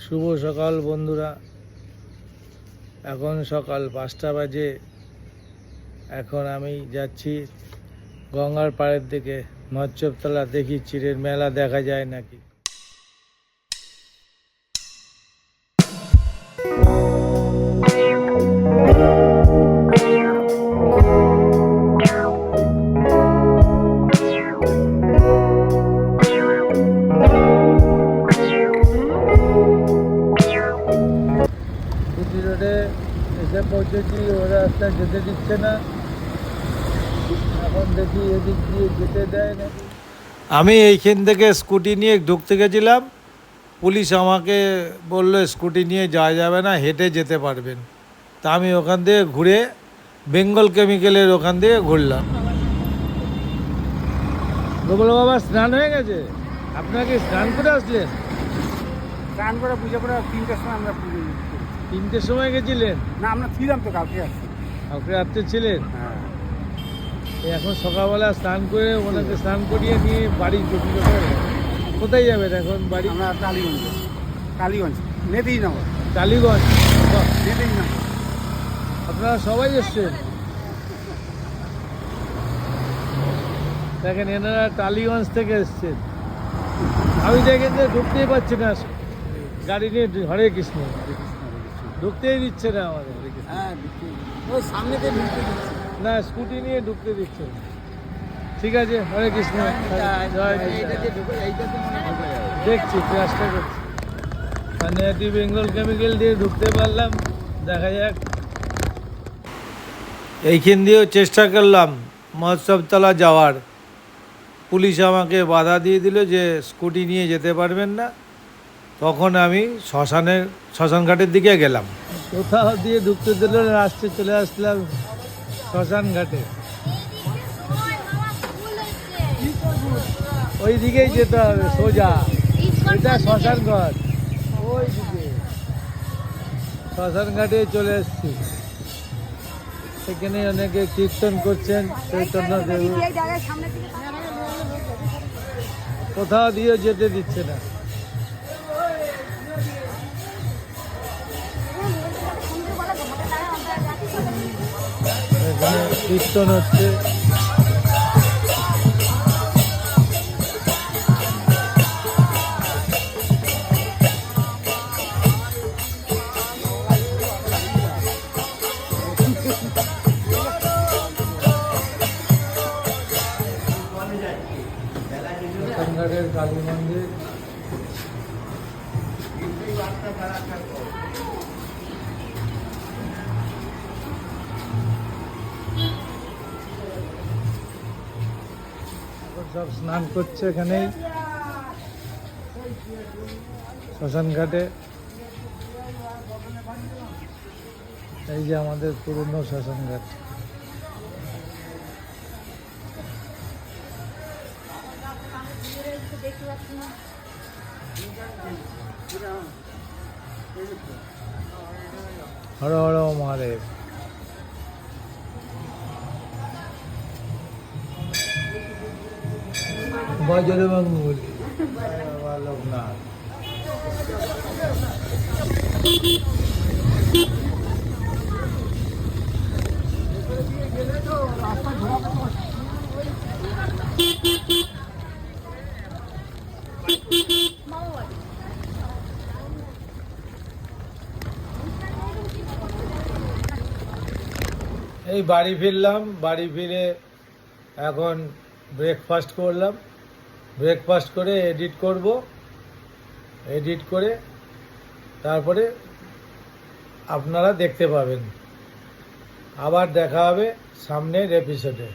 শুভ সকাল বন্ধুরা। এখন সকাল 5টা বাজে। এখন আমি যাচ্ছি গঙ্গার পাড়ের দিকে, মৎস্যতলা। দেখি চিড়ের মেলা দেখা যায় নাকি। রোডে এসে পৌঁছেছি, ওরা রাস্তায় যেতে দিচ্ছে না। এখন দেখি এদিক দিয়ে যেতে দেয় নাকি। আমি এইখান থেকে স্কুটি নিয়ে ঢুকতে গেছিলাম। পুলিশ আমাকে বললো স্কুটি নিয়ে যাওয়া যাবে না, হেঁটে যেতে পারবেন। তা আমি ওখান থেকে ঘুরে বেঙ্গল কেমিক্যালের ওখান থেকে ঘুরলাম। গোপাল বাবা স্নান হয়ে গেছে? আপনাকে স্নান করে আসলেন? স্নান করে পুজো করে 3টার সময় আমরা পুজো 3টের সময় গেছিলেন? না, আমরা ছিলাম তো কালকে আসছি। কালকে রাত্রে ছিলেন? হ্যাঁ। এখন সকালবেলা স্নান করে ওনাকে স্নান করিয়ে নিয়ে বাড়ি ঢুকলো। কোথায় যাবেন এখন বাড়ি? আমরা কালীগঞ্জ নেতিনগর। টালিগঞ্জ? নেতিনগর। আপনারা সবাই এসছেন? দেখেন, এনারা টালিগঞ্জ থেকে এসছেন। আমি দেখেন যে ঢুকতেই পারছি না, গাড়ি নিয়ে। হরে কৃষ্ণ, ঢুকতেই দিচ্ছে না আমাদের। হ্যাঁ, ওই সামনে দিয়ে ঢুকতে দিচ্ছে। না, স্কুটি নিয়ে ঢুকতে দিচ্ছে না। ঠিক আছে, হরে কৃষ্ণ। জয় দেখছি, চেষ্টা করছি। মানে বেঙ্গল কেমিক্যাল দিয়ে ঢুকতে পারলাম, দেখা যাক। এইখান দিয়েও চেষ্টা করলাম মৎস্যতলা যাওয়ার। পুলিশ আমাকে বাধা দিয়ে দিল যে স্কুটি নিয়ে যেতে পারবেন না। তখন আমি শ্মশানঘাটের দিকে গেলাম। কোথাও দিয়ে ঢুকতে দিল না, রাস্তায় চলে আসলাম শ্মশানঘাটে। ওই দিকেই যেতে হবে সোজা। এটা শ্মশানঘাট, ওই দিকে। শ্মশানঘাটে চলে এসছি। সেখানে অনেকে কীর্তন করছেন, চৈতন্য দেব। কোথাও দিয়ে যেতে দিচ্ছে না। এখানে কীর্তন হচ্ছে। শ্মশানঘাটের কালী মন্দির। সব স্নান করছে এখানেই শ্মশানঘাটে। এই যে আমাদের পুরনো শ্মশানঘাট। হর হর মহাদেব। বজ্রমঙ্গলী বাবা লোকনাথ। এই বাড়ি ফিরলাম। বাড়ি ফিরে এখন ব্রেকফাস্ট করলাম। ব্রেকফাস্ট করে এডিট করব। এডিট করে তারপরে আপনারা দেখতে পাবেন। আবার দেখা হবে সামনের এপিসোডে।